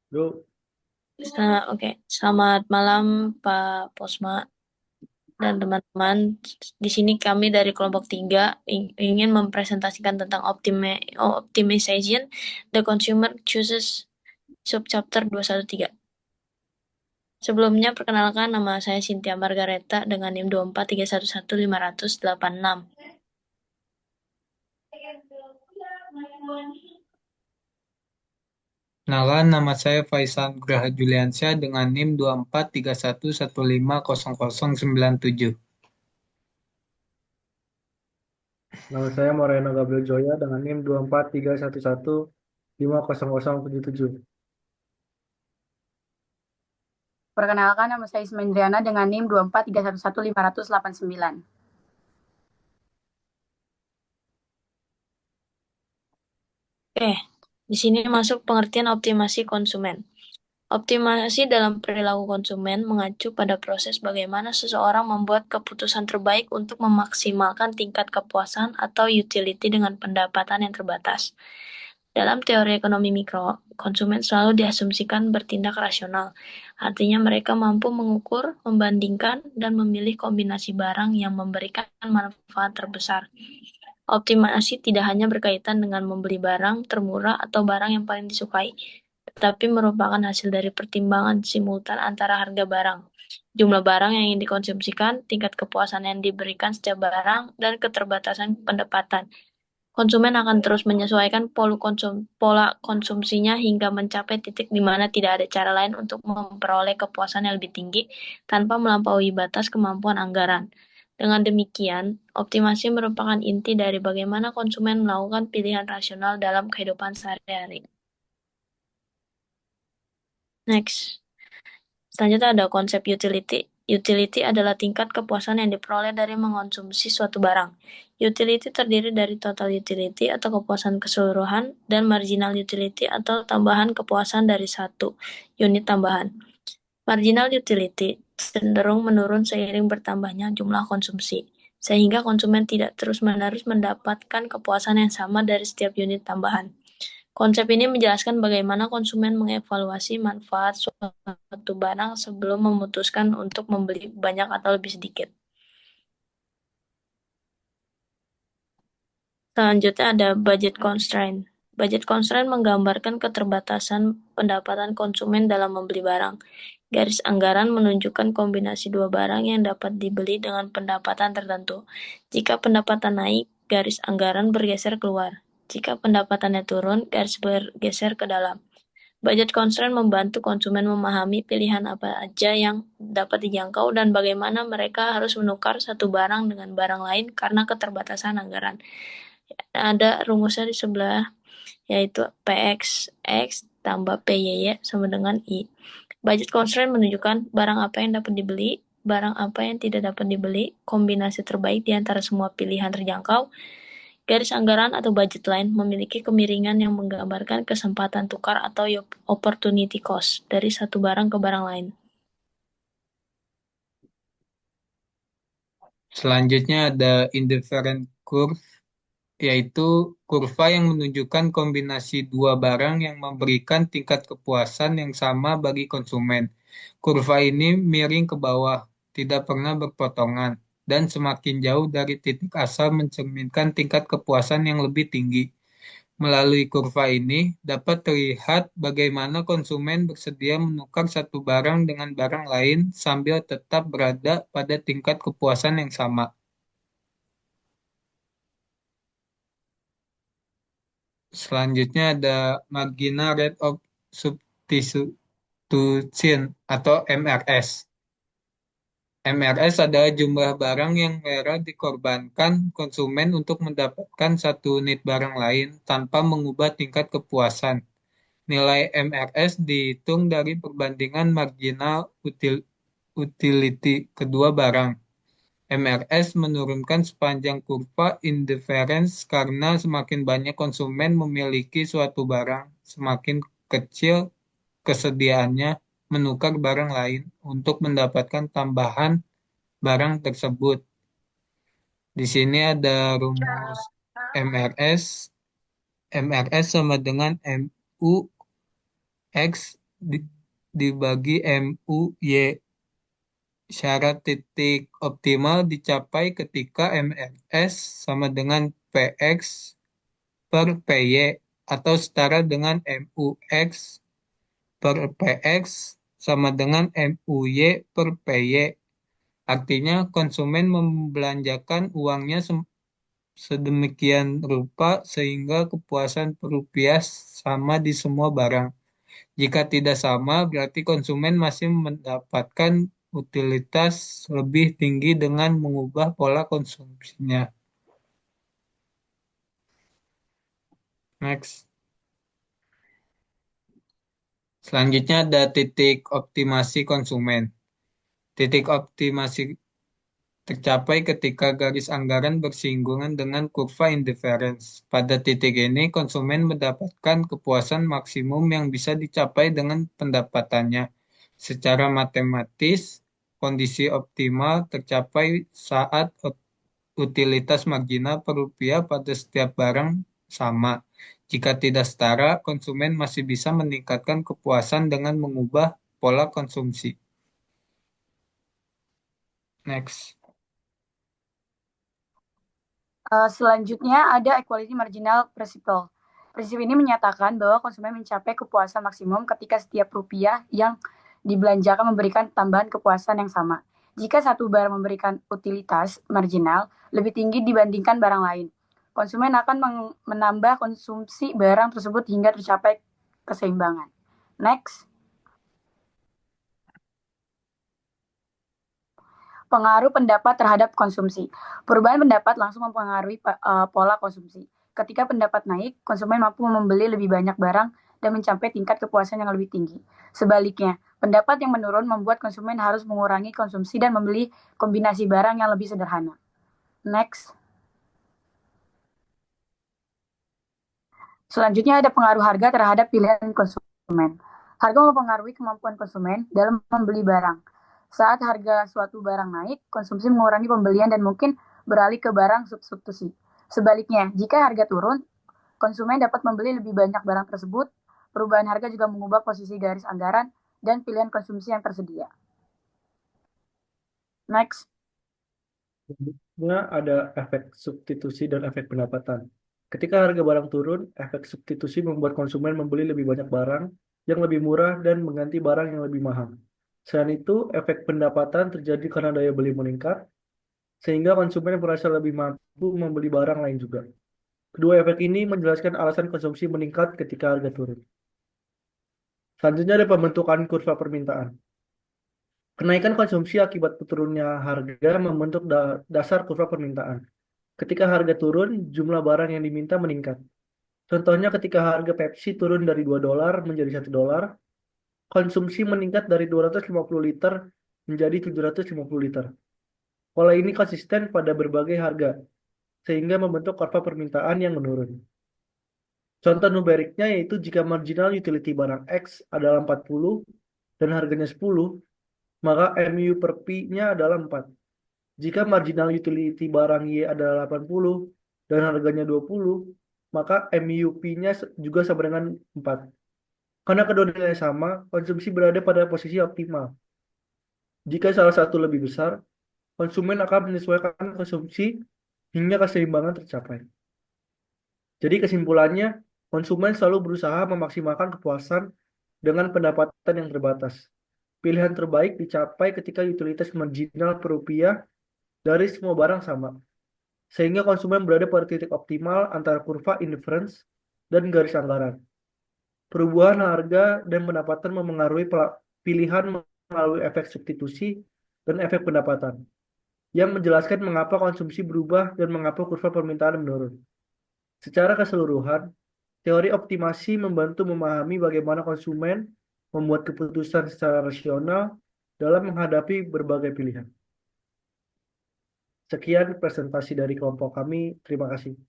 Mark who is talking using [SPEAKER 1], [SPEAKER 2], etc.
[SPEAKER 1] Bro,
[SPEAKER 2] Oke, selamat malam Pak Posma dan teman-teman. Di sini kami dari kelompok 3 ingin mempresentasikan tentang optimization the consumer choices subchapter 213. Sebelumnya perkenalkan, nama saya Cynthia Margareta dengan NIM 243115086.
[SPEAKER 1] kenalan nama saya Faisal Graha Juliansyah dengan NIM 2431150097.
[SPEAKER 3] Nama saya Moreno Gabriel Joya dengan NIM 24311500077.
[SPEAKER 4] Perkenalkan, nama saya Ismendriana dengan NIM 243115089.
[SPEAKER 2] Oke, di sini masuk pengertian optimasi konsumen. Optimasi dalam perilaku konsumen mengacu pada proses bagaimana seseorang membuat keputusan terbaik untuk memaksimalkan tingkat kepuasan atau utility dengan pendapatan yang terbatas. Dalam teori ekonomi mikro, konsumen selalu diasumsikan bertindak rasional. Artinya mereka mampu mengukur, membandingkan, dan memilih kombinasi barang yang memberikan manfaat terbesar. Optimasi tidak hanya berkaitan dengan membeli barang termurah atau barang yang paling disukai, tetapi merupakan hasil dari pertimbangan simultan antara harga barang, jumlah barang yang ingin dikonsumsikan, tingkat kepuasan yang diberikan setiap barang, dan keterbatasan pendapatan. Konsumen akan terus menyesuaikan pola konsumsinya hingga mencapai titik di mana tidak ada cara lain untuk memperoleh kepuasan yang lebih tinggi tanpa melampaui batas kemampuan anggaran. Dengan demikian, optimasi merupakan inti dari bagaimana konsumen melakukan pilihan rasional dalam kehidupan sehari-hari. Next. Selanjutnya ada konsep utility. Utility adalah tingkat kepuasan yang diperoleh dari mengonsumsi suatu barang. Utility terdiri dari total utility atau kepuasan keseluruhan dan marginal utility atau tambahan kepuasan dari satu unit tambahan. Marginal utility cenderung menurun seiring bertambahnya jumlah konsumsi, sehingga konsumen tidak terus-menerus mendapatkan kepuasan yang sama dari setiap unit tambahan. Konsep ini menjelaskan bagaimana konsumen mengevaluasi manfaat suatu barang sebelum memutuskan untuk membeli banyak atau lebih sedikit. Selanjutnya ada budget constraint. Budget constraint menggambarkan keterbatasan pendapatan konsumen dalam membeli barang. Garis anggaran menunjukkan kombinasi dua barang yang dapat dibeli dengan pendapatan tertentu. Jika pendapatan naik, garis anggaran bergeser keluar. Jika pendapatannya turun, garis bergeser ke dalam. Budget constraint membantu konsumen memahami pilihan apa aja yang dapat dijangkau dan bagaimana mereka harus menukar satu barang dengan barang lain karena keterbatasan anggaran. Ada rumusnya di sebelah, yaitu PX X tambah PYY sama dengan I. Budget constraint menunjukkan barang apa yang dapat dibeli, barang apa yang tidak dapat dibeli, kombinasi terbaik di antara semua pilihan terjangkau. Garis anggaran atau budget line memiliki kemiringan yang menggambarkan kesempatan tukar atau opportunity cost dari satu barang ke barang lain.
[SPEAKER 1] Selanjutnya ada indifferent curve, yaitu kurva yang menunjukkan kombinasi dua barang yang memberikan tingkat kepuasan yang sama bagi konsumen. Kurva ini miring ke bawah, tidak pernah berpotongan, dan semakin jauh dari titik asal mencerminkan tingkat kepuasan yang lebih tinggi. Melalui kurva ini dapat terlihat bagaimana konsumen bersedia menukar satu barang dengan barang lain sambil tetap berada pada tingkat kepuasan yang sama. Selanjutnya ada marginal rate of substitution atau MRS. MRS adalah jumlah barang yang rela dikorbankan konsumen untuk mendapatkan satu unit barang lain tanpa mengubah tingkat kepuasan. Nilai MRS dihitung dari perbandingan marginal utility kedua barang. MRS menurunkan sepanjang kurva indifference karena semakin banyak konsumen memiliki suatu barang, semakin kecil kesediaannya menukar barang lain untuk mendapatkan tambahan barang tersebut. Di sini ada rumus MRS. MRS sama dengan MU X di- dibagi MUY. Syarat titik optimal dicapai ketika MRS sama dengan PX per PY atau setara dengan MUX per PX sama dengan MUY per PY. Artinya konsumen membelanjakan uangnya sedemikian rupa sehingga kepuasan per rupiah sama di semua barang. Jika tidak sama, berarti konsumen masih mendapatkan utilitas lebih tinggi dengan mengubah pola konsumsinya. Next. Selanjutnya ada titik optimasi konsumen. Titik optimasi tercapai ketika garis anggaran bersinggungan dengan kurva indiferens. Pada titik ini, konsumen mendapatkan kepuasan maksimum yang bisa dicapai dengan pendapatannya. Secara matematis, kondisi optimal tercapai saat utilitas marginal per rupiah pada setiap barang sama. Jika tidak setara, konsumen masih bisa meningkatkan kepuasan dengan mengubah pola konsumsi. Next.
[SPEAKER 4] Selanjutnya ada equality marginal principle. Prinsip ini menyatakan bahwa konsumen mencapai kepuasan maksimum ketika setiap rupiah yang dibelanjakan memberikan tambahan kepuasan yang sama. Jika satu barang memberikan utilitas marginal lebih tinggi dibandingkan barang lain, konsumen akan menambah konsumsi barang tersebut hingga tercapai keseimbangan. Next. Pengaruh pendapat terhadap konsumsi. Perubahan pendapat langsung mempengaruhi pola konsumsi. Ketika pendapat naik, konsumen mampu membeli lebih banyak barang dan mencapai tingkat kepuasan yang lebih tinggi. Sebaliknya, pendapat yang menurun membuat konsumen harus mengurangi konsumsi dan membeli kombinasi barang yang lebih sederhana. Next. Selanjutnya ada pengaruh harga terhadap pilihan konsumen. Harga mempengaruhi kemampuan konsumen dalam membeli barang. Saat harga suatu barang naik, konsumsi mengurangi pembelian dan mungkin beralih ke barang substitusi. Sebaliknya, jika harga turun, konsumen dapat membeli lebih banyak barang tersebut. Perubahan harga juga mengubah posisi garis anggaran dan pilihan konsumsi yang tersedia. Next.
[SPEAKER 3] Selanjutnya ada efek substitusi dan efek pendapatan. Ketika harga barang turun, efek substitusi membuat konsumen membeli lebih banyak barang yang lebih murah dan mengganti barang yang lebih mahal. Selain itu, efek pendapatan terjadi karena daya beli meningkat, sehingga konsumen merasa lebih mampu membeli barang lain juga. Kedua efek ini menjelaskan alasan konsumsi meningkat ketika harga turun. Selanjutnya ada pembentukan kurva permintaan. Kenaikan konsumsi akibat turunnya harga membentuk dasar kurva permintaan. Ketika harga turun, jumlah barang yang diminta meningkat. Contohnya ketika harga Pepsi turun dari $2 menjadi $1, konsumsi meningkat dari 250 liter menjadi 750 liter. Pola ini konsisten pada berbagai harga, sehingga membentuk kurva permintaan yang menurun. Contoh numeriknya yaitu jika marginal utility barang X adalah 40 dan harganya 10, maka MU per P-nya adalah 4. Jika marginal utility barang Y adalah 80 dan harganya 20, maka MUP-nya juga sama dengan 4. Karena kedua nilai sama, konsumsi berada pada posisi optimal. Jika salah satu lebih besar, konsumen akan menyesuaikan konsumsi hingga keseimbangan tercapai. Jadi kesimpulannya, konsumen selalu berusaha memaksimalkan kepuasan dengan pendapatan yang terbatas. Pilihan terbaik dicapai ketika utilitas marginal per rupiah dari semua barang sama, sehingga konsumen berada pada titik optimal antara kurva inference dan garis anggaran. Perubahan harga dan pendapatan memengaruhi pilihan melalui efek substitusi dan efek pendapatan, yang menjelaskan mengapa konsumsi berubah dan mengapa kurva permintaan menurun. Secara keseluruhan, teori optimasi membantu memahami bagaimana konsumen membuat keputusan secara rasional dalam menghadapi berbagai pilihan. Sekian presentasi dari kelompok kami. Terima kasih.